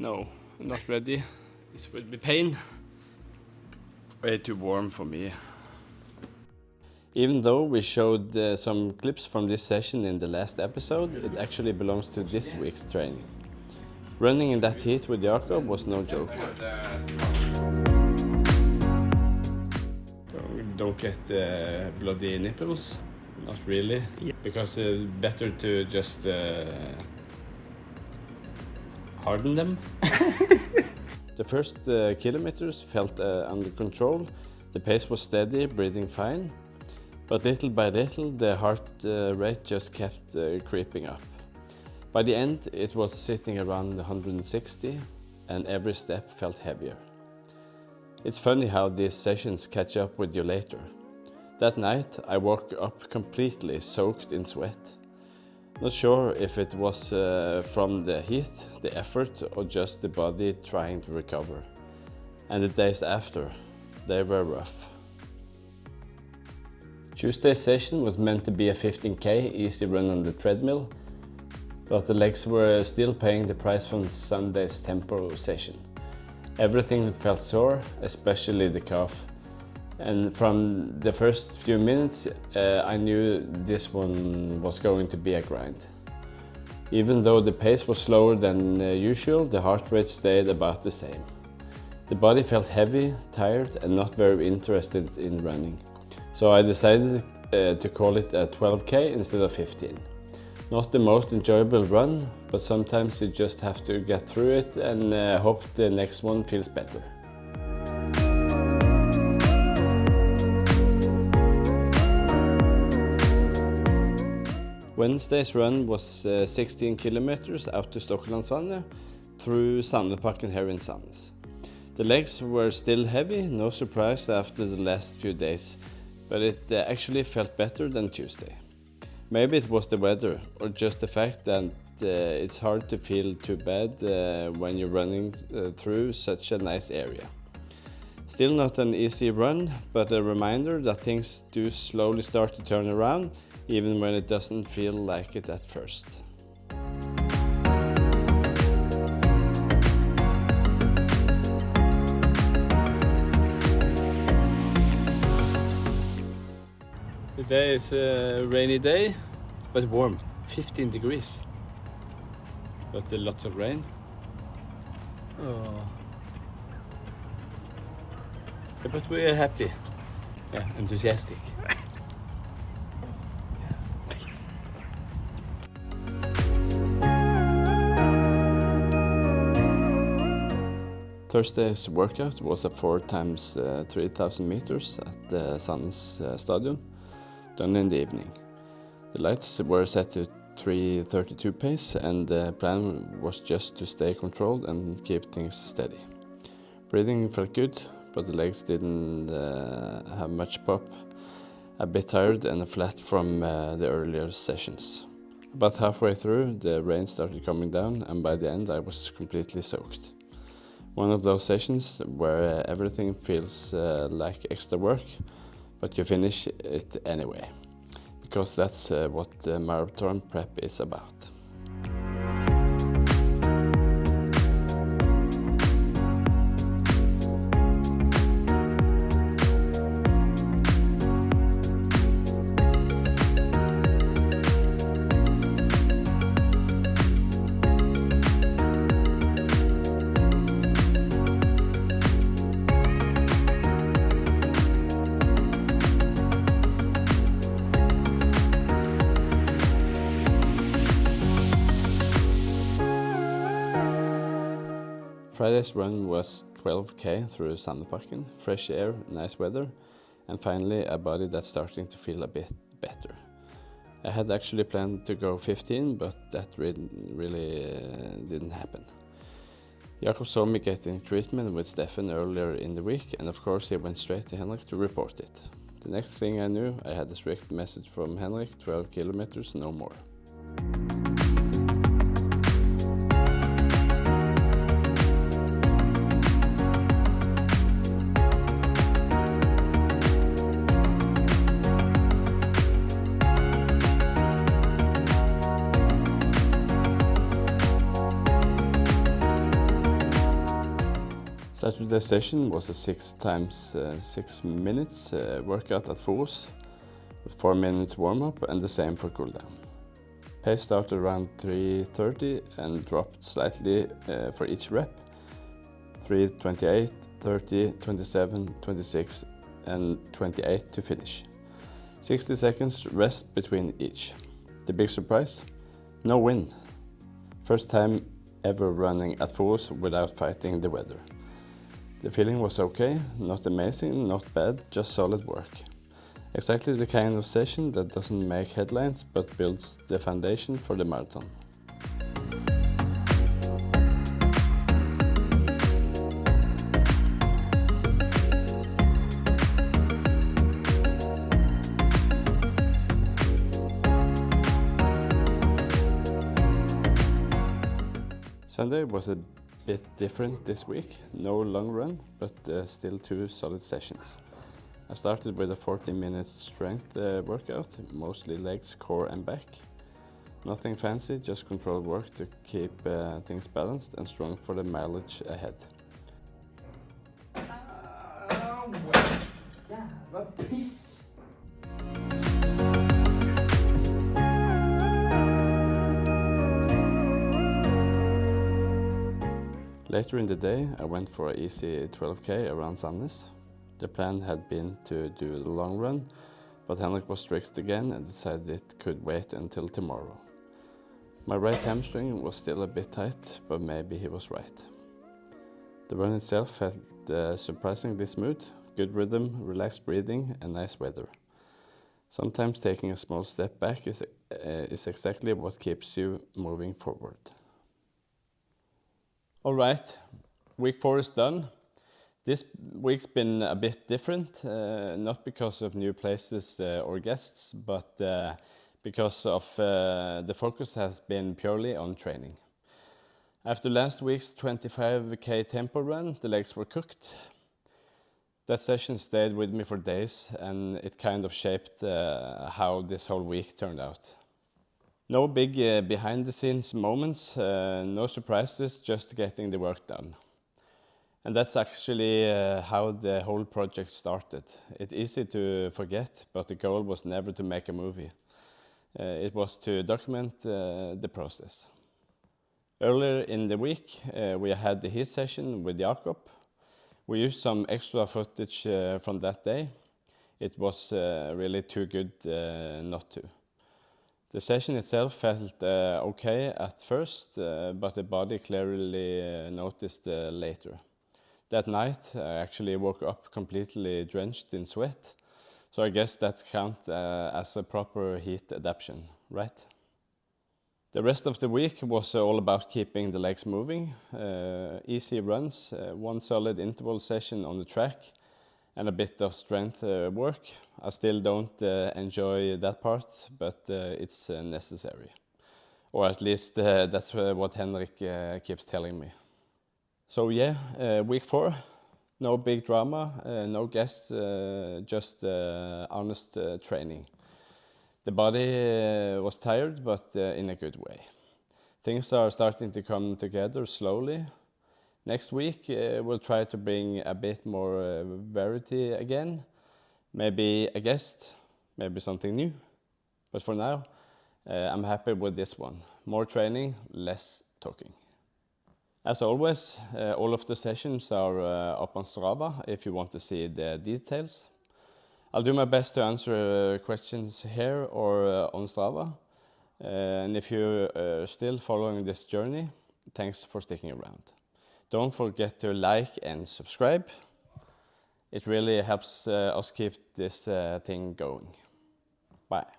No, not ready. It will be pain. Way too warm for me. Even though we showed some clips from this session in the last episode, it actually belongs to this week's training. Running in that heat with Jakob was no joke. Don't get bloody nipples, not really, because it's better to just harden them. The first kilometers felt under control, the pace was steady, breathing fine, but little by little the heart rate just kept creeping up. By the end it was sitting around 160 and every step felt heavier. It's funny how these sessions catch up with you later. That night I woke up completely soaked in sweat. Not sure if it was from the heat, the effort, or just the body trying to recover. And the days after, they were rough. Tuesday's session was meant to be a 15k easy run on the treadmill, but the legs were still paying the price from Sunday's tempo session. Everything felt sore, especially the calf. And from the first few minutes, I knew this one was going to be a grind. Even though the pace was slower than usual, the heart rate stayed about the same. The body felt heavy, tired, and not very interested in running. So I decided to call it a 12k instead of 15. Not the most enjoyable run, but sometimes you just have to get through it and hope the next one feels better. Wednesday's run was 16 kilometers out to Stockholmsvannet through Sandparken here in Sandnes. The legs were still heavy, no surprise after the last few days, but it actually felt better than Tuesday. Maybe it was the weather, or just the fact that it's hard to feel too bad when you're running through such a nice area. Still not an easy run, but a reminder that things do slowly start to turn around, even when it doesn't feel like it at first. Today is a rainy day, but warm, 15 degrees. But lots of rain. Oh. Yeah, but we are happy, enthusiastic. Thursday's workout was a 4 times 3,000 meters at the Sandnes Stadion, done in the evening. The lights were set to 3:32 pace and the plan was just to stay controlled and keep things steady. Breathing felt good, but the legs didn't have much pop. A bit tired and flat from the earlier sessions. About halfway through, the rain started coming down and by the end I was completely soaked. One of those sessions where everything feels like extra work, but you finish it anyway, because that's what marathon prep is about. Friday's run was 12k through Sandparken, fresh air, nice weather, and finally a body that's starting to feel a bit better. I had actually planned to go 15, but that really didn't happen. Jakob saw me getting treatment with Stefan earlier in the week, and of course he went straight to Henrik to report it. The next thing I knew, I had a strict message from Henrik, 12 kilometers, no more. Saturday session was a 6 times 6 minutes workout at Fos with 4 minutes warm-up and the same for cool-down. Pace started around 3:30 and dropped slightly for each rep. 3:28, 30, 27, 26 and 28 to finish. 60 seconds rest between each. The big surprise? No wind. First time ever running at Fos without fighting the weather. The feeling was okay, not amazing, not bad, just solid work. Exactly the kind of session that doesn't make headlines but builds the foundation for the marathon. Sunday was a bit different this week. No long run, but still 2 solid sessions. I started with a 40-minute strength workout, mostly legs, core and back. Nothing fancy, just controlled work to keep things balanced and strong for the mileage ahead. Jävla piss! Later in the day, I went for an easy 12k around Sandnes. The plan had been to do the long run, but Henrik was strict again and decided it could wait until tomorrow. My right hamstring was still a bit tight, but maybe he was right. The run itself felt surprisingly smooth, good rhythm, relaxed breathing and nice weather. Sometimes taking a small step back is exactly what keeps you moving forward. All right, week 4 is done. This week's been a bit different, not because of new places or guests, but because of the focus has been purely on training. After last week's 25k tempo run, the legs were cooked. That session stayed with me for days and it kind of shaped how this whole week turned out. No big behind the scenes moments, no surprises, just getting the work done. And that's actually how the whole project started. It's easy to forget, but the goal was never to make a movie. It was to document the process. Earlier in the week, we had the HIIT session with Jakob. We used some extra footage from that day. It was really too good not to. The session itself felt okay at first, but the body clearly noticed later. That night I actually woke up completely drenched in sweat, so I guess that counts as a proper heat adaptation, right? The rest of the week was all about keeping the legs moving, easy runs, 1 solid interval session on the track, and a bit of strength work. I still don't enjoy that part, but it's necessary. Or at least that's what Henrik keeps telling me. So yeah, week 4, no big drama, no guests, just honest training. The body was tired, but in a good way. Things are starting to come together slowly. Next week we'll try to bring a bit more variety again. Maybe a guest, maybe something new. But for now, I'm happy with this one. More training, less talking. As always, all of the sessions are up on Strava if you want to see the details. I'll do my best to answer questions here or on Strava. And if you're still following this journey, thanks for sticking around. Don't forget to like and subscribe. It really helps us keep this thing going. Bye.